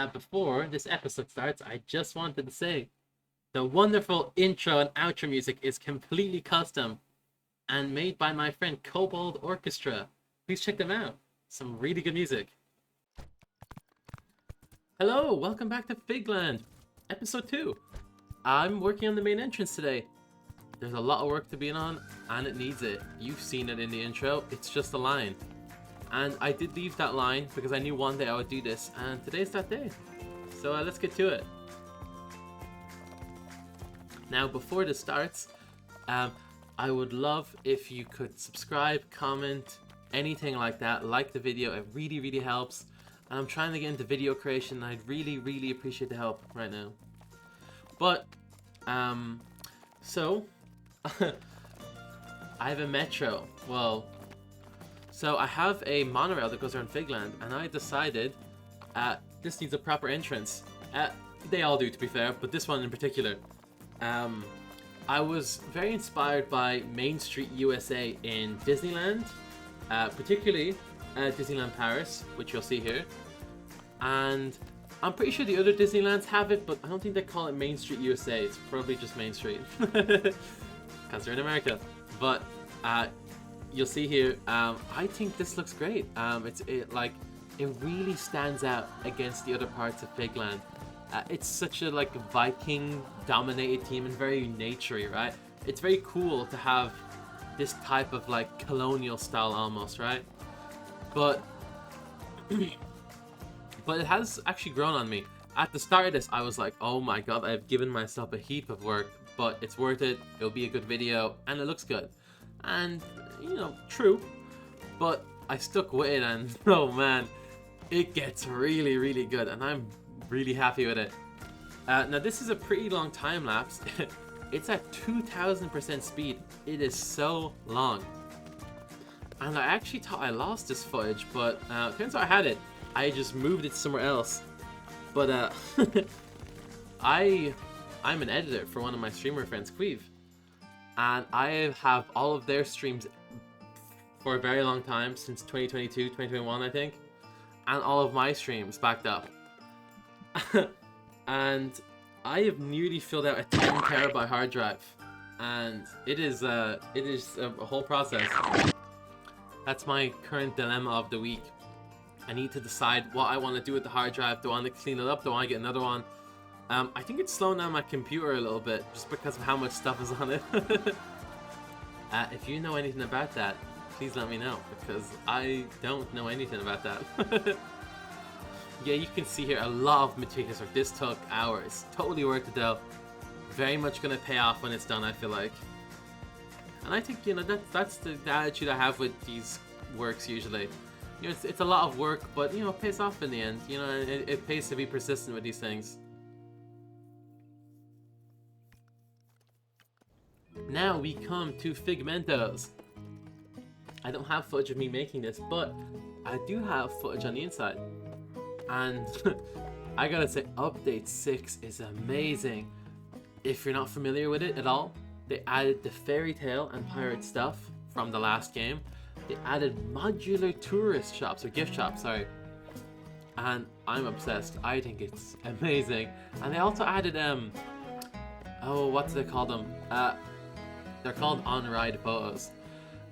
before this episode starts, I just wanted to say the wonderful intro and outro music is completely custom and made by my friend Kobold Orchestra. Please check them out. Some really good music. Hello, welcome back to Figland, episode 2. I'm working on the main entrance today. There's a lot of work to be on, and it needs it. You've seen it in the intro, it's just a line. And I did leave that line because I knew one day I would do this, and today's that day. So let's get to it. Now, before this starts, I would love if you could subscribe, comment, anything like that. Like the video, it really, really helps. And I'm trying to get into video creation, and I'd really, really appreciate the help right now. But, so, I have a metro. Well, so I have a monorail that goes around Figland, and I decided this needs a proper entrance. They all do, to be fair, but this one in particular. I was very inspired by Main Street USA in Disneyland, particularly Disneyland Paris, which you'll see here. And I'm pretty sure the other Disneylands have it, but I don't think they call it Main Street USA. It's probably just Main Street, because they're in America. But you'll see here, I think this looks great. It really stands out against the other parts of Figland. It's such a Viking-dominated team and very naturey, right? It's very cool to have this type of colonial style almost, right? But but it has actually grown on me. At the start of this, I was like, oh my god, I've given myself a heap of work, but it's worth it. It'll be a good video, and it looks good. And, true. But I stuck with it, and oh man, it gets really, really good, and I'm really happy with it. Now this is a pretty long time lapse. It's at 2000% speed. It is so long. And I actually thought I lost this footage, but turns out I had it. I just moved it somewhere else. But I'm an editor for one of my streamer friends, Queeve. And I have all of their streams for a very long time, since 2022, 2021 I think. And all of my streams backed up. And I have nearly filled out a 10 terabyte hard drive, and it is a whole process. That's my current dilemma of the week. I need to decide what I want to do with the hard drive. Do I want to clean it up? Do I want to get another one? I think it's slowing down my computer a little bit just because of how much stuff is on it. If you know anything about that, please let me know, because I don't know anything about that. Yeah, you can see here a lot of meticulous work. This took hours. Totally worth it though. Very much gonna pay off when it's done, I feel like. And I think, that's the attitude I have with these works usually. It's a lot of work, but, it pays off in the end. It pays to be persistent with these things. Now we come to Figmentos. I don't have footage of me making this, but I do have footage on the inside. And I gotta say, Update 6 is amazing. If you're not familiar with it at all, they added the fairy tale and pirate stuff from the last game. They added modular tourist shops, or gift shops, sorry. And I'm obsessed. I think it's amazing. And they also added, what do they call them? They're called on-ride photos.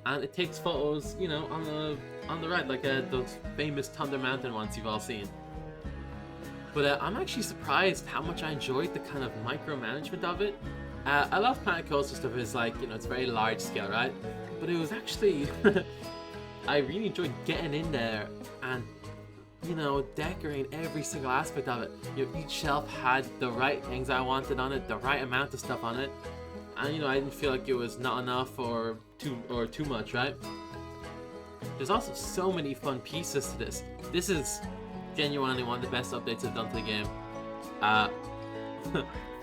And it takes photos, on the ride, like those famous Thunder Mountain ones you've all seen. But I'm actually surprised how much I enjoyed the kind of micromanagement of it. I love Planet Coaster stuff. It's it's very large scale, right? But it was actually, I really enjoyed getting in there and, decorating every single aspect of it. Each shelf had the right things I wanted on it, the right amount of stuff on it. And, I didn't feel like it was not enough or too much, right? There's also so many fun pieces to this. This is genuinely one of the best updates I've done to the game.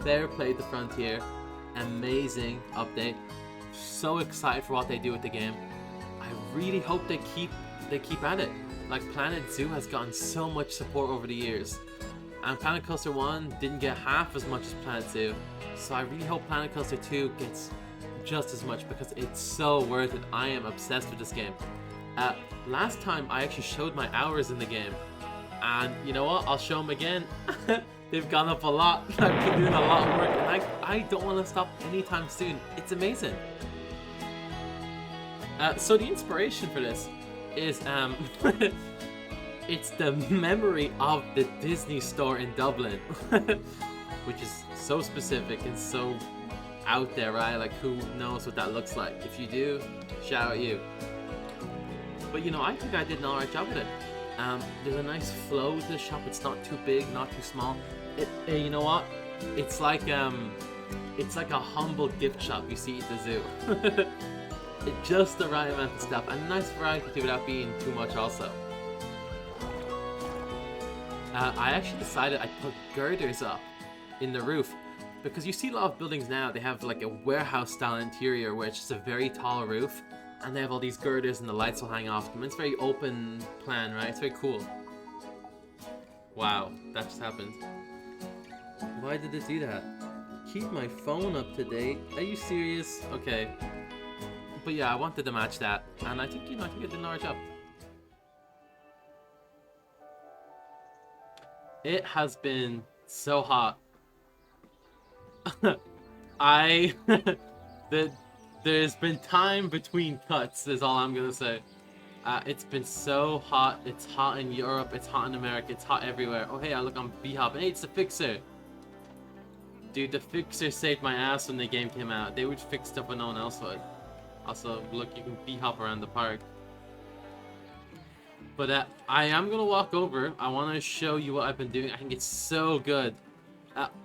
Fair Play the Frontier, amazing update. So excited for what they do with the game. I really hope they keep at it. Planet Zoo has gotten so much support over the years, and Planet Coaster 1 didn't get half as much as Planet Zoo. So I really hope Planet Coaster 2 gets just as much, because it's so worth it. I am obsessed with this game. Last time I actually showed my hours in the game, And you know what? I'll show them again. They've gone up a lot. I've been doing a lot of work, and I don't want to stop anytime soon. It's amazing. So the inspiration for this is it's the memory of the Disney store in Dublin, which is so specific and so out there, right? Like, who knows what that looks like? If you do, shout out you. But you know, I think I did an alright job with it. There's a nice flow to the shop. It's not too big, not too small. You know what? It's like a humble gift shop you see at the zoo. It's just the right amount of stuff, and a nice variety without being too much also. I actually decided I'd put girders up in the roof, because you see a lot of buildings now, they have like a warehouse style interior where it's just a very tall roof, and they have all these girders and the lights will hang off them. It's very open plan, right? It's very cool. Wow, that just happened. Why did it do that? Keep my phone up to date. Are you serious? Okay. But yeah, I wanted to match that, and I think, you know, I think I did an alright job. It has been so hot. There's been time between cuts, is all I'm gonna say. It's been so hot. It's hot in Europe, it's hot in America, it's hot everywhere. Oh hey, I look on B-Hop. Hey, it's the Fixer. Dude, the Fixer saved my ass when the game came out. They would fix stuff when no one else would. Also, look, you can B-Hop around the park. But I am gonna walk over. I want to show you what I've been doing. I think it's so good.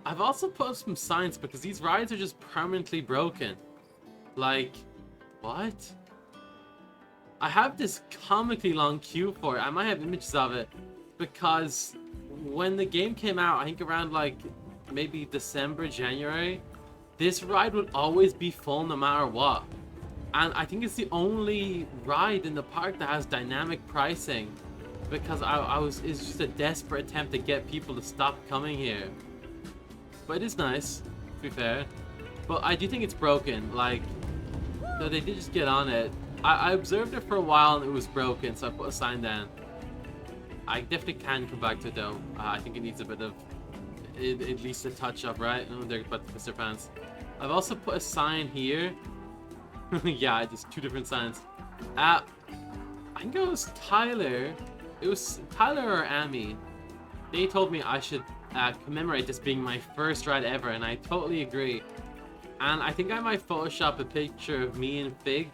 I've also put up some signs because these rides are just permanently broken. Like, what? I have this comically long queue for it. I might have images of it because when the game came out, I think around like maybe December, January, this ride would always be full no matter what. And I think it's the only ride in the park that has dynamic pricing, because it's just a desperate attempt to get people to stop coming here. But it is nice, to be fair. But I do think it's broken. Like, so they did just get on it. I observed it for a while and it was broken, so I put a sign down. I definitely can come back to it though. I think it needs a bit of, at least a touch up, right? Oh, they're about to piss their pants. I've also put a sign here. Yeah, just two different signs. I think it was Tyler. It was Tyler or Amy. They told me I should commemorate this being my first ride ever, and I totally agree. And I think I might Photoshop a picture of me and Fig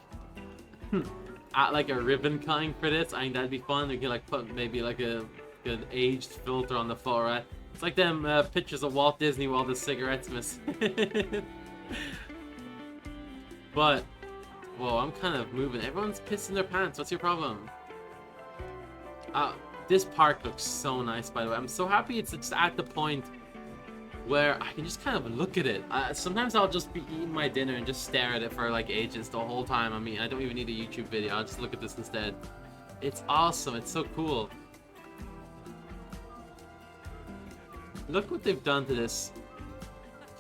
at like a ribbon cutting for this. I think that'd be fun. We could like put maybe like a good aged filter on the photo, right? It's like them pictures of Walt Disney while the cigarettes miss. But whoa, I'm kind of moving. Everyone's pissing their pants. What's your problem? This park looks so nice, by the way. I'm so happy it's just at the point where I can just kind of look at it. Sometimes I'll just be eating my dinner and just stare at it for like ages the whole time. I mean, I don't even need a YouTube video. I'll just look at this instead. It's awesome. It's so cool. Look what they've done to this.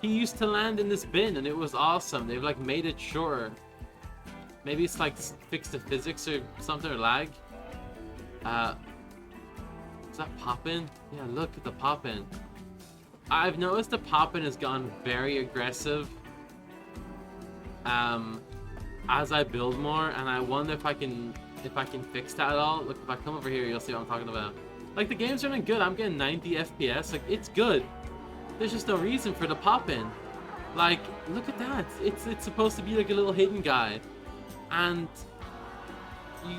He used to land in this bin and it was awesome. They've like made it shorter. Maybe it's like fixed the physics or something, or lag. Is that poppin'? Yeah, look at the poppin'. I've noticed the poppin' has gone very aggressive as I build more, and I wonder if I can fix that at all. Look, if I come over here, you'll see what I'm talking about. Like, the game's running good. I'm getting 90 FPS. Like, it's good. There's just no reason for the poppin'. Like, look at that. It's supposed to be like a little hidden guy. And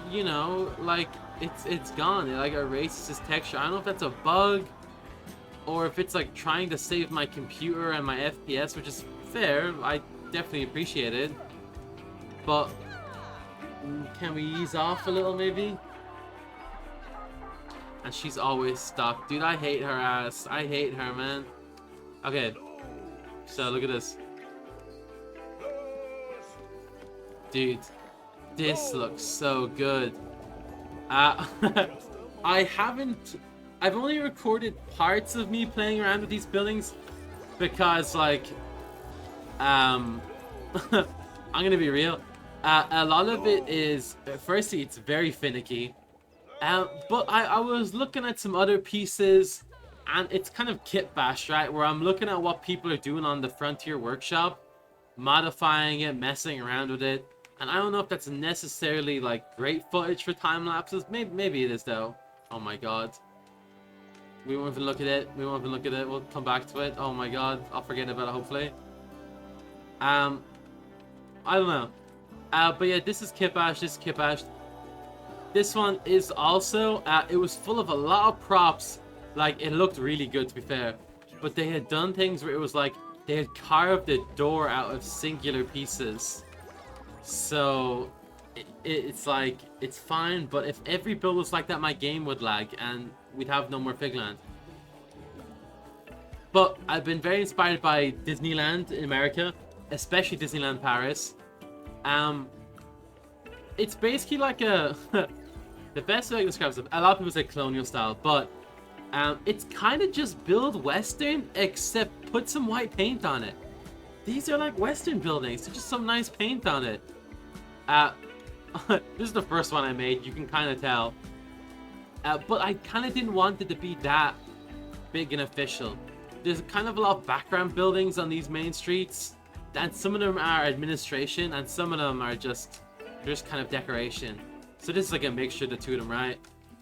you know, like it's gone. It like erases his texture. I don't know if that's a bug or if it's like trying to save my computer and my FPS, which is fair. I definitely appreciate it. But can we ease off a little maybe? And she's always stuck. Dude, I hate her ass. I hate her, man. Okay. So look at this. Dude. This looks so good. I've only recorded parts of me playing around with these buildings because, like, I'm gonna be real. A lot of it is, firstly, it's very finicky. But I was looking at some other pieces, and it's kind of kit bashed, right? Where I'm looking at what people are doing on the Frontier Workshop, modifying it, messing around with it. And I don't know if that's necessarily like great footage for time lapses. Maybe it is though. Oh my god. We won't even look at it. We won't even look at it. We'll come back to it. Oh my god. I'll forget about it hopefully. I don't know. But yeah, this is kit bashed. This is kit bashed. This one is also, it was full of a lot of props. Like, it looked really good, to be fair. But they had done things where it was like, they had carved the door out of singular pieces. So, it's like, it's fine. But if every build was like that, my game would lag. And we'd have no more Figland. But I've been very inspired by Disneyland in America. Especially Disneyland Paris. It's basically like a... the best way I can describe it, a lot of people say colonial style, but it's kind of just build Western, except put some white paint on it. These are like Western buildings, so just some nice paint on it. This is the first one I made, you can kind of tell. But I kind of didn't want it to be that big and official. There's kind of a lot of background buildings on these main streets, and some of them are administration, and some of them are just kind of decoration. So this is like a mixture of the two of them, right?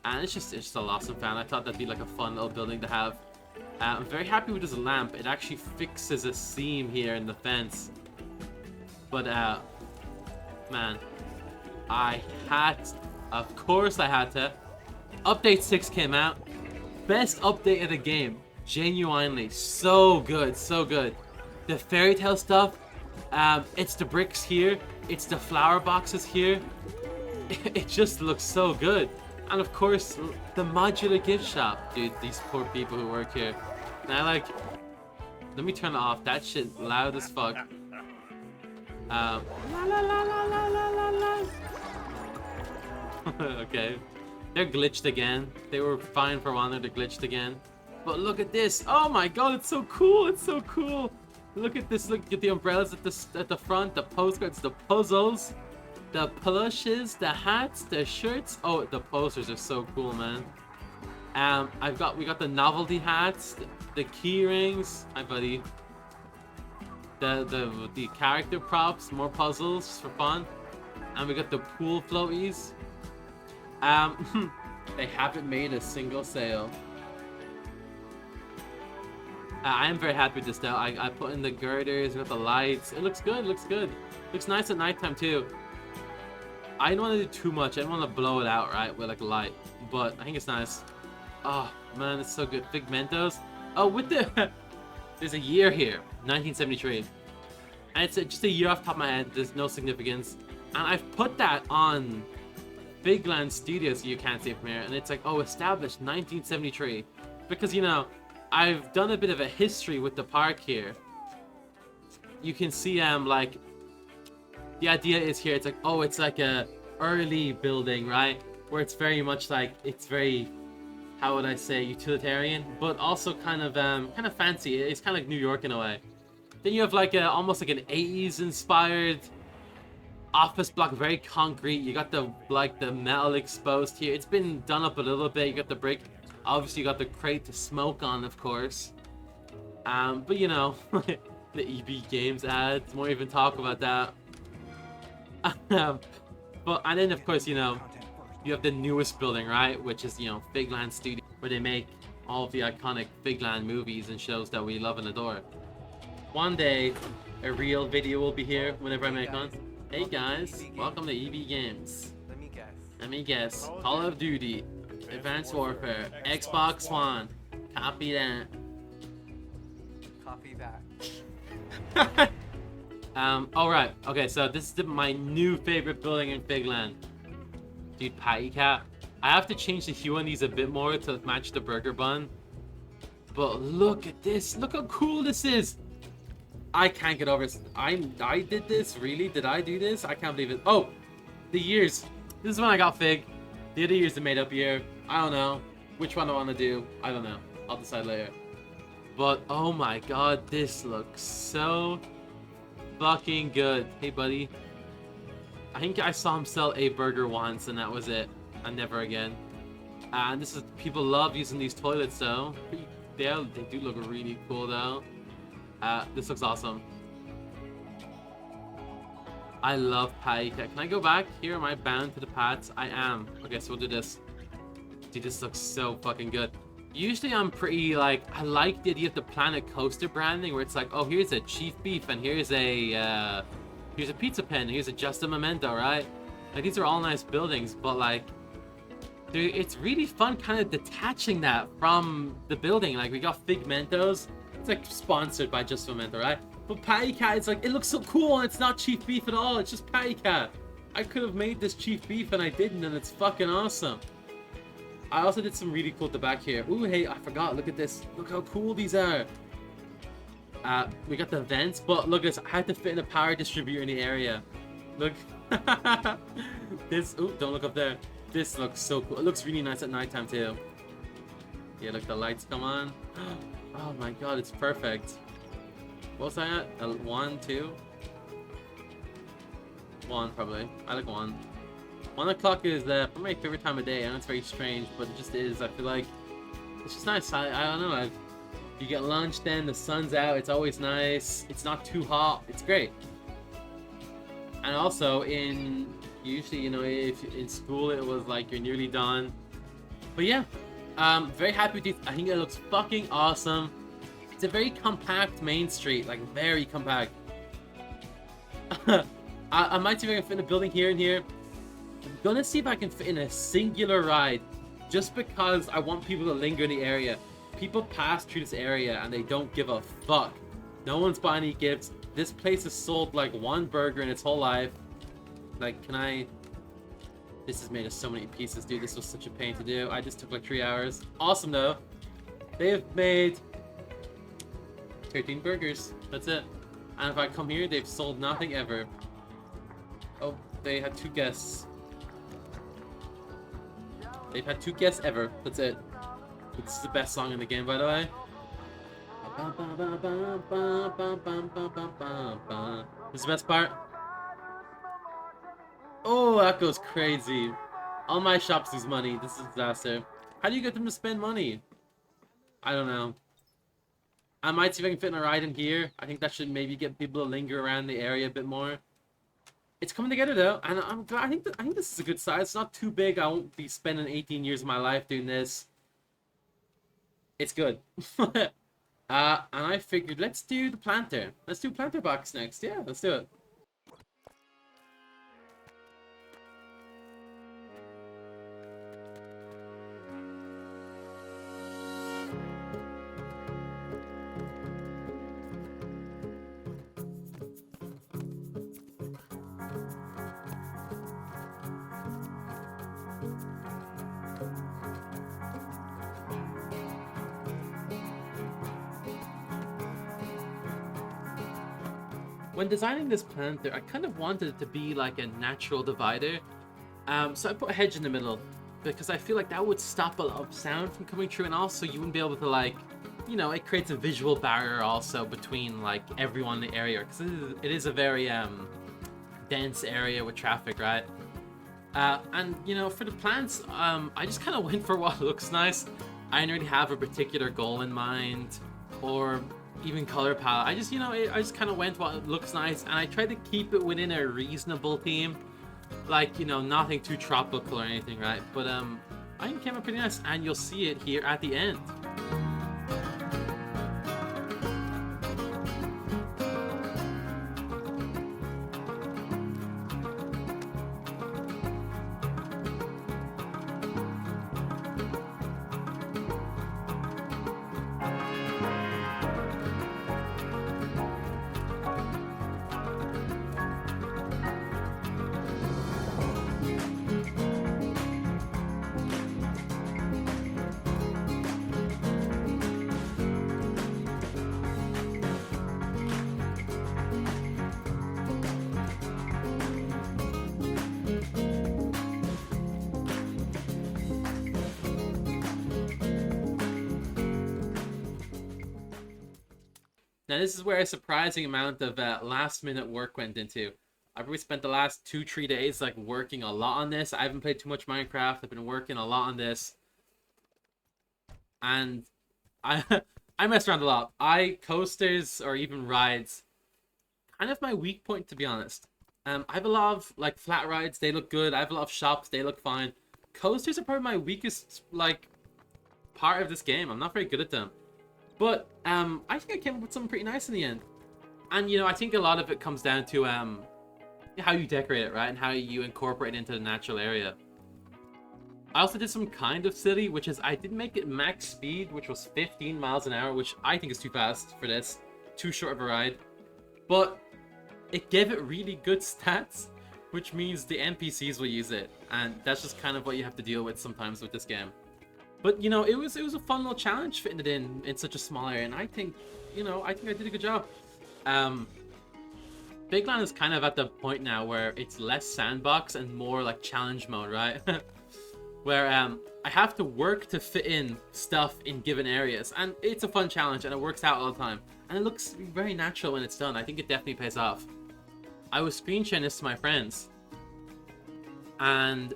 And it's just a awesome fan. I thought that'd be like a fun little building to have. I'm very happy with this lamp. It actually fixes a seam here in the fence. But man, of course I had to. Update 6 came out. Best update of the game. Genuinely, so good, so good. The fairy tale stuff. It's the bricks here. It's the flower boxes here. It just looks so good. And of course, the modular gift shop. Dude, these poor people who work here. Now, like, let me turn it off. That shit loud as fuck. La la la la la la la la. Okay. They're glitched again. They were fine for one, they're glitched again. But look at this. Oh my god, it's so cool. It's so cool. Look at this. Look at the umbrellas at the front, the postcards, the puzzles. The plushes, the hats, the shirts. Oh, the posters are so cool, man. We got the novelty hats, the key rings. Hi, buddy. The character props, more puzzles just for fun, and we got the pool floaties. They haven't made a single sale. I am very happy with this though. I put in the girders, we got the lights. It looks good. It looks good. Looks nice at nighttime too. I don't want to do too much. I don't want to blow it out, right, with like a light. But I think it's nice. Oh, man, it's so good. Figmentos. Oh, with the... There's a year here. 1973. And it's just a year off the top of my head. There's no significance. And I've put that on Figland Studios, so you can't see it from here. And it's like, oh, established 1973. Because, you know, I've done a bit of a history with the park here. You can see, like... The idea is here, it's like, oh, it's like a early building, right? Where it's very much like, it's very, how would I say, utilitarian, but also kind of fancy. It's kind of like New York in a way. Then you have like almost like an 80s inspired office block, very concrete. You got the metal exposed here. It's been done up a little bit. You got the brick. Obviously, you got the crate to smoke on, of course. But you know, the EB Games ads. Won't even talk about that. But and then of course, you know, you have the newest building, right, which is, you know, Figland Studio, where they make all of the iconic Figland movies and shows that we love and adore. One day a real video will be here whenever I make one. Hey guys, welcome to EB Games. Let me guess. Call of Duty, Advanced Warfare, Xbox One. Copy that. Copy that. Alright, okay, so this is my new favorite building in Figland. Dude, patty cat. I have to change the hue on these a bit more to match the burger bun. But look at this, look how cool this is. I can't get over it. I did this, really? Did I do this? I can't believe it. Oh, the years. This is when I got Fig. The other year's the made up year. I don't know. Which one I want to do, I don't know. I'll decide later. But, oh my god, this looks so... fucking good. Hey, buddy. I think I saw him sell a burger once, and that was it. And never again. And this is, people love using these toilets though. They do look really cool though. This looks awesome. I love patty cat. Can I go back here? Am I bound to the pads? I am. Okay, so we'll do this. Dude, this looks so fucking good. Usually I'm pretty like, I like the idea of the Planet Coaster branding where it's like, oh, here's a Chief Beef and here's a Pizza Pen, here's a Just a Memento, right? Like these are all nice buildings, but like, dude, it's really fun kind of detaching that from the building. Like we got Figmentos. It's like sponsored by Just a Memento, right? But Patty Cat, it's like, it looks so cool and it's not Chief Beef at all. It's just Patty Cat. I could have made this Chief Beef and I didn't, and it's fucking awesome. I also did some really cool at the back here. Ooh, hey, I forgot. Look at this. Look how cool these are. We got the vents, but look at this. I had to fit in a power distributor in the area. Look. This, ooh, don't look up there. This looks so cool. It looks really nice at nighttime too. Yeah, look, the lights come on. Oh my god, it's perfect. What was I at? 1, 2? 1, probably. I like 1. 1 o'clock is probably my favorite time of day. I know it's very strange, but it just is. I feel like it's just nice. I don't know. You get lunch then, the sun's out. It's always nice. It's not too hot. It's great. And also usually, you know, if in school it was like you're nearly done. But yeah, very happy with these. I think it looks fucking awesome. It's a very compact main street, like very compact. I might see if I can fit in a building here and here. I'm gonna see if I can fit in a singular ride, just because I want people to linger in the area. People pass through this area and they don't give a fuck. No one's buying any gifts. This place has sold like 1 burger in its whole life. Like, can I... This is made of so many pieces, dude. This was such a pain to do. I just took like 3 hours. Awesome though. They have made 13 burgers. That's it. And if I come here, they've sold nothing ever. Oh, they had 2 guests. They've had 2 guests ever. That's it. This is the best song in the game, by the way. This is the best part. Oh, that goes crazy. All my shops lose money. This is a disaster. How do you get them to spend money? I don't know. I might see if I can fit in a ride in here. I think that should maybe get people to linger around the area a bit more. It's coming together though, and I'm glad. I think this is a good size. It's not too big. I won't be spending 18 years of my life doing this. It's good. And I figured, let's do the planter. Let's do planter box next. Yeah, let's do it. When designing this planter, I kind of wanted it to be like a natural divider. So I put a hedge in the middle because I feel like that would stop a lot of sound from coming through, and also you wouldn't be able to, like, you know, it creates a visual barrier also between like everyone in the area, because it is a very dense area with traffic, right? And you know, for the plants, I just kind of went for what looks nice. I didn't really have a particular goal in mind, or even color palette. I just, you know, I just kind of went what looks nice, and I tried to keep it within a reasonable theme, like, you know, nothing too tropical or anything, right? But I think it came out pretty nice, and you'll see it here at the end. Now this is where a surprising amount of last minute work went into. I probably spent the last 2-3 days like working a lot on this. I haven't played too much Minecraft. I've been working a lot on this. and I I mess around a lot. Coasters or even rides, kind of my weak point, to be honest. I have a lot of like flat rides, they look good. I have a lot of shops, they look fine. Coasters are probably my weakest like part of this game. I'm not very good at them. But I think I came up with something pretty nice in the end. And I think a lot of it comes down to how you decorate it, right? And how you incorporate it into the natural area. I also did some kind of silly, which is I did make it max speed, which was 15 miles an hour, which I think is too fast for this. Too short of a ride. But it gave it really good stats, which means the NPCs will use it. And that's just kind of what you have to deal with sometimes with this game. But, it was a fun little challenge fitting it in such a small area. And I think, I did a good job. Figland is kind of at the point now where it's less sandbox and more like challenge mode, right? Where I have to work to fit in stuff in given areas, and it's a fun challenge and it works out all the time, and it looks very natural when it's done. I think it definitely pays off. I was screen sharing this to my friends, and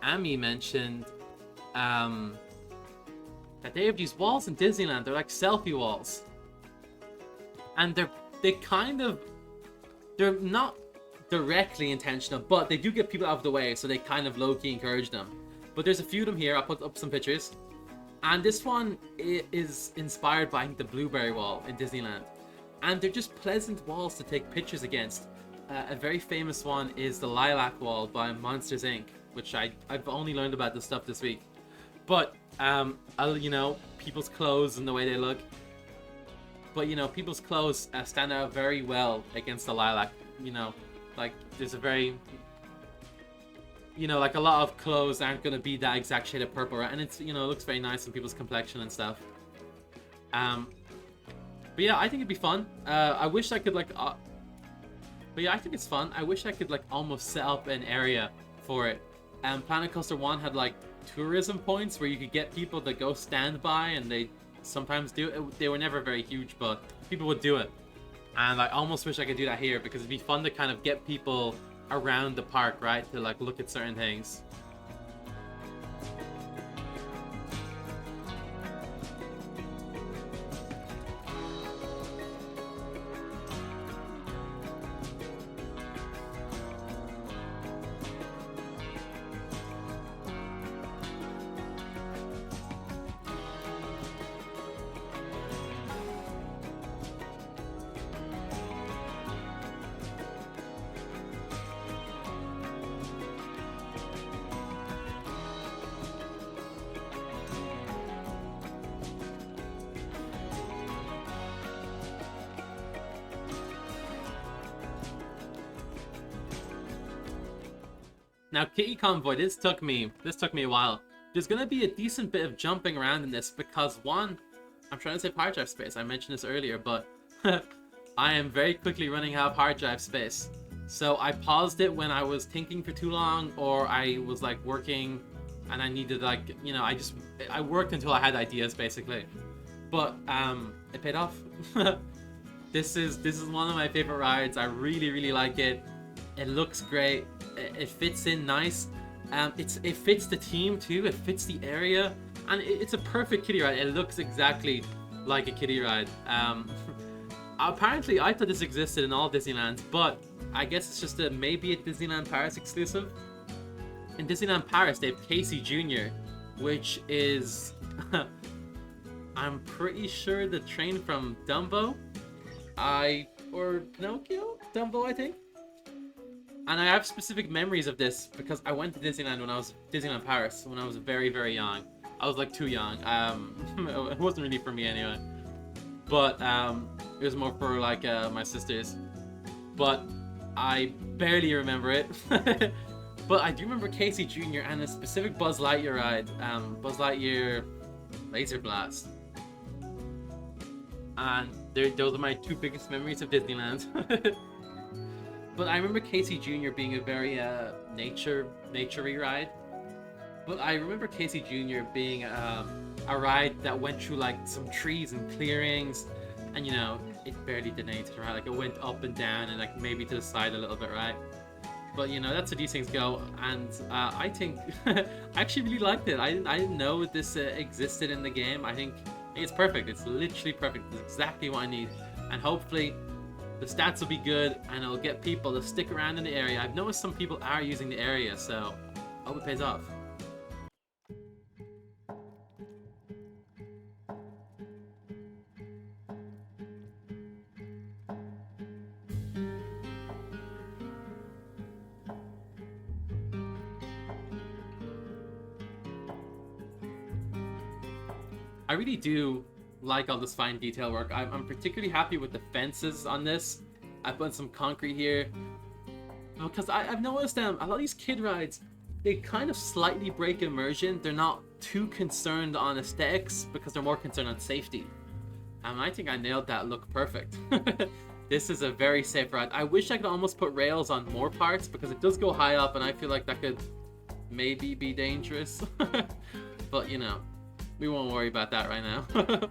Amy mentioned that they have these walls in Disneyland. They're like selfie walls, and they're not directly intentional, but they do get people out of the way, so they kind of low-key encourage them. But there's a few of them here. I'll put up some pictures. And this one is inspired by the Blueberry Wall in Disneyland. And they're just pleasant walls to take pictures against. A very famous one is the Lilac Wall by Monsters Inc., which I've only learned about this stuff this week. But, people's clothes and the way they look. But, people's clothes stand out very well against the lilac. Like, there's a very... like a lot of clothes aren't going to be that exact shade of purple, right? And it's, it looks very nice on people's complexion and stuff. But yeah, I think it'd be fun. I wish I could, like... but yeah, I think it's fun. I wish I could, like, almost set up an area for it. Planet Coaster 1 had, like, tourism points where you could get people to go stand by, and they sometimes do it. They were never very huge, but people would do it. And I almost wish I could do that here, because it'd be fun to kind of get people around the park, right? To like look at certain things. Now, Kitty Convoy, this took me a while. There's gonna be a decent bit of jumping around in this because one, I'm trying to save hard drive space. I mentioned this earlier, but I am very quickly running out of hard drive space. So I paused it when I was thinking for too long, or I was like working and I needed like, I worked until I had ideas basically. But it paid off. This is one of my favorite rides. I really like it. It looks great. It fits in nice. It fits the theme too. It fits the area, and it's a perfect kiddie ride. It looks exactly like a kiddie ride. Apparently, I thought this existed in all Disneylands, but I guess it's just maybe a Disneyland Paris exclusive. In Disneyland Paris, they have Casey Jr., which is I'm pretty sure the train from Dumbo, or Pinocchio, Dumbo, I think. And I have specific memories of this because I went to Disneyland Paris when I was very young. I was like too young. It wasn't really for me anyway. But it was more for like my sisters. But I barely remember it. But I do remember Casey Jr. and a specific Buzz Lightyear ride. Buzz Lightyear Laser Blast. And those are my two biggest memories of Disneyland. But I remember Casey Jr. being a very nature-y ride. But I remember Casey Jr. being a ride that went through like some trees and clearings, and it barely did anything, right? Like it went up and down and like maybe to the side a little bit, right? But you know, that's how these things go, and I think I actually really liked it. I didn't know this existed in the game. I think it's perfect. It's literally perfect. It's exactly what I need, and hopefully the stats will be good, and it'll get people to stick around in the area. I've noticed some people are using the area, so I hope it pays off. I really do like all this fine detail work. I'm particularly happy with the fences on this. I put some concrete here because I've noticed a lot of these kid rides, they kind of slightly break immersion. They're not too concerned on aesthetics because they're more concerned on safety. And I think I nailed that look perfect. This is a very safe ride. I wish I could almost put rails on more parts because it does go high up, and I feel like that could maybe be dangerous. But you know, we won't worry about that right now.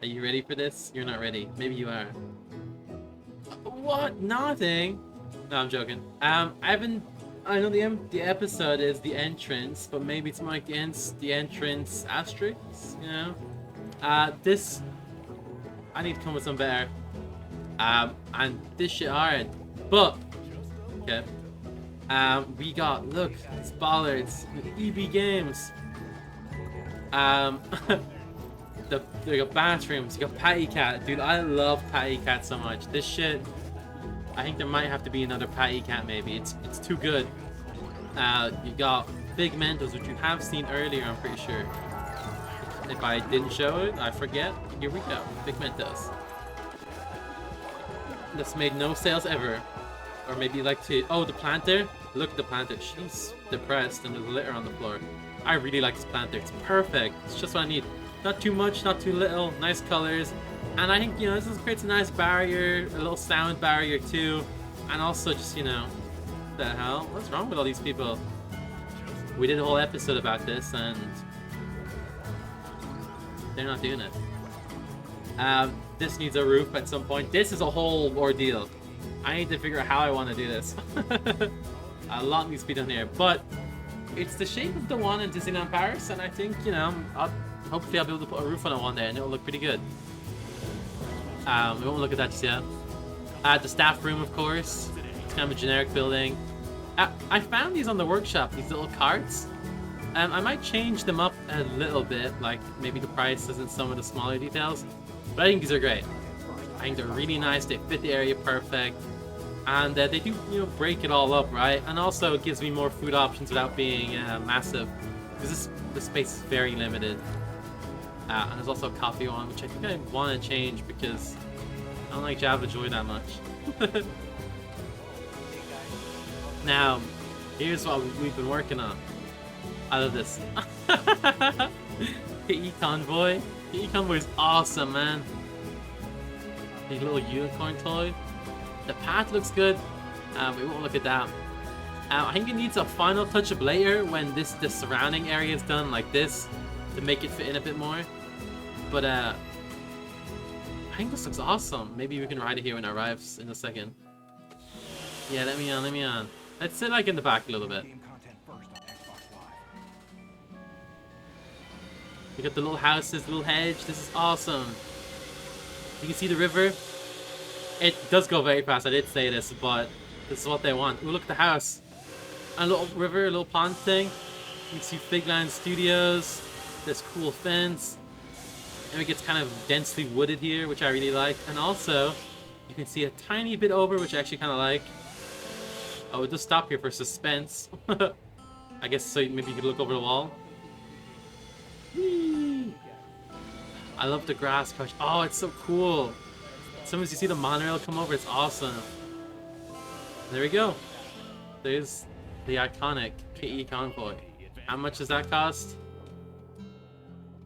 Are you ready for this? You're not ready. Maybe you are. What? Nothing. No, I'm joking. I know the episode is the entrance, but maybe it's more like the entrance asterisk, you know? This, I need to come with some better. And this shit hard. But, okay. We got, look, it's bollards, EB Games. They got bathrooms, you got Patty Cat. Dude, I love Patty Cat so much. This shit, I think there might have to be another Patty Cat maybe. It's too good. You got Figmentos, which you have seen earlier, I'm pretty sure. If I didn't show it, I forget. Here we go, Figmentos. This made no sales ever. Or maybe like to, oh, the planter. Look at the planter, she's depressed and there's litter on the floor. I really like this planter, it's perfect. It's just what I need. Not too much, not too little, nice colors. And I think, you know, this creates a nice barrier, a little sound barrier too. And also just, you know, what the hell? What's wrong with all these people? We did a whole episode about this and they're not doing it. This needs a roof at some point. This is a whole ordeal. I need to figure out how I want to do this. A lot needs to be done here, but it's the shape of the one in Disneyland Paris, and I think, you know, hopefully I'll be able to put a roof on it one day and it'll look pretty good. We won't look at that just yet. The staff room, of course. It's kind of a generic building. I found these on the workshop, these little carts. I might change them up a little bit, like maybe the prices and some of the smaller details. But I think these are great. I think they're really nice, they fit the area perfect. And they do, you know, break it all up, right? And also it gives me more food options without being massive. Because this space is very limited. And there's also a coffee one, which I think I want to change because I don't like Java Joy that much. Now, here's what we've been working on. I love this. The E-Convoy. The E-Convoy is awesome, man. The little unicorn toy. The path looks good. We won't look at that. I think it needs a final touch up later when the surrounding area is done like this. to make it fit in a bit more. But I think this looks awesome. Maybe we can ride it here when it arrives in a second. Yeah, let me on, let me on. Let's sit like in the back a little bit. We got the little houses, little hedge. This is awesome. You can see the river. It does go very fast. I did say this, but this is what they want. Ooh, look at the house. And a little river, a little pond thing. You can see Figland Studios. This cool fence. And it gets kind of densely wooded here, which I really like. And also, you can see a tiny bit over, which I actually kind of like. Oh, it does stop here for suspense. I guess so maybe you could look over the wall. Whee! I love the grass crush. Oh, it's so cool. Sometimes you see the monorail come over, it's awesome. There we go. There's the iconic KE convoy. How much does that cost?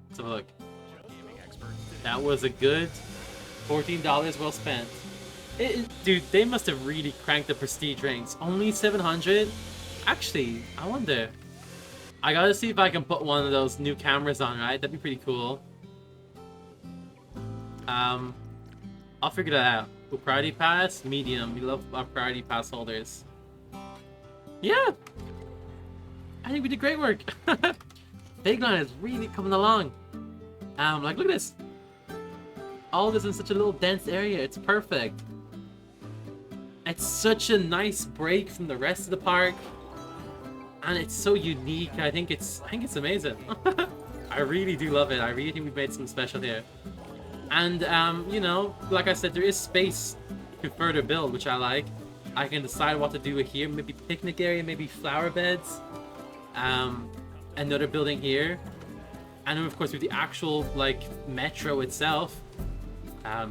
Let's have a look. That was a good $14 well spent. Dude, they must have really cranked the prestige ranks. Only 700? Actually, I wonder. I gotta see if I can put one of those new cameras on, right? That'd be pretty cool. I'll figure that out. Ooh, priority pass, medium. We love our priority pass holders. Yeah! I think we did great work. Figland is really coming along. Like, look at this. All this in such a little dense area. It's perfect. It's such a nice break from the rest of the park. And it's so unique. I think it's amazing. I really do love it. I really think we've made something special here. And, you know, like I said, there is space to further build, which I like. I can decide what to do here. Maybe picnic area, maybe flower beds. Another building here. And then, of course, with the actual, like, metro itself.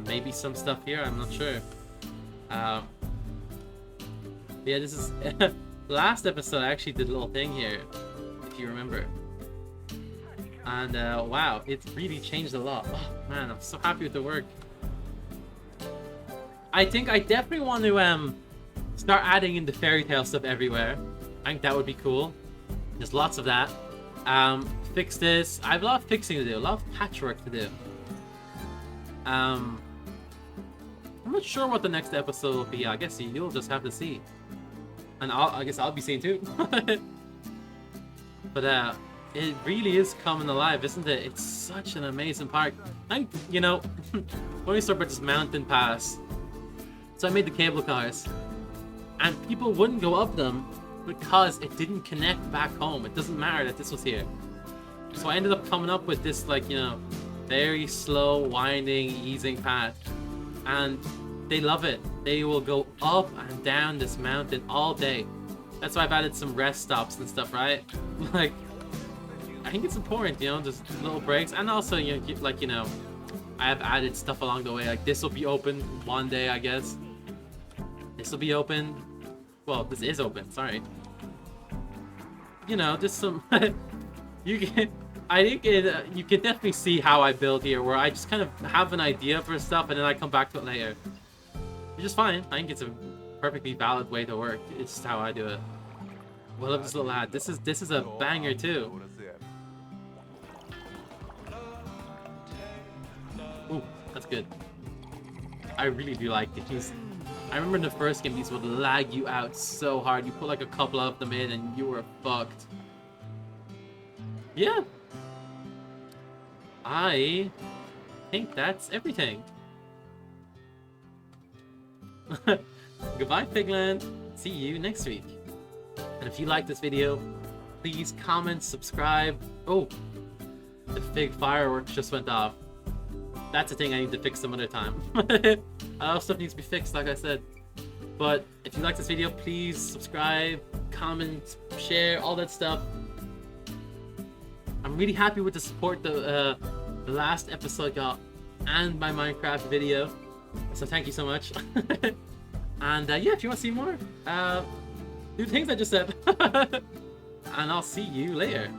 Maybe some stuff here, I'm not sure. Yeah, this is... Last episode, I actually did a little thing here, if you remember. And, wow, it really changed a lot. Oh, man, I'm so happy with the work. I think I definitely want to, start adding in the fairy tale stuff everywhere. I think that would be cool. There's lots of that. Fix this. I have a lot of fixing to do, a lot of patchwork to do. I'm not sure what the next episode will be. I guess you'll just have to see. And I guess I'll be seeing too. But it really is coming alive, isn't it? It's such an amazing park. You know, when we start about this mountain pass, so I made the cable cars, and people wouldn't go up them because it didn't connect back home. It doesn't matter that this was here. So I ended up coming up with this, like, you know, very slow, winding, easing path. And they love it. They will go up and down this mountain all day. That's why I've added some rest stops and stuff, right? Like, I think it's important, you know, just little breaks. And also, you know, like, you know, I have added stuff along the way. Like, this will be open one day, I guess. This will be open. Well, this is open, sorry. You know, just some... you can... I think you can definitely see how I build here, where I just kind of have an idea for stuff and then I come back to it later. Which is fine. I think it's a perfectly valid way to work. It's just how I do it. Well, look at this little lad. This is a banger too. Ooh, that's good. I really do like these. I remember in the first game, these would lag you out so hard. You put like a couple of them in and you were fucked. Yeah. I think that's everything. Goodbye, Figland. See you next week. And if you like this video, please comment, subscribe. Oh, the Fig fireworks just went off. That's a thing I need to fix some other time. A lot of stuff needs to be fixed, like I said. But if you like this video, please subscribe, comment, share, all that stuff. I'm really happy with the support the last episode got and my Minecraft video. So thank you so much. And yeah, if you want to see more, do the things I just said. And I'll see you later.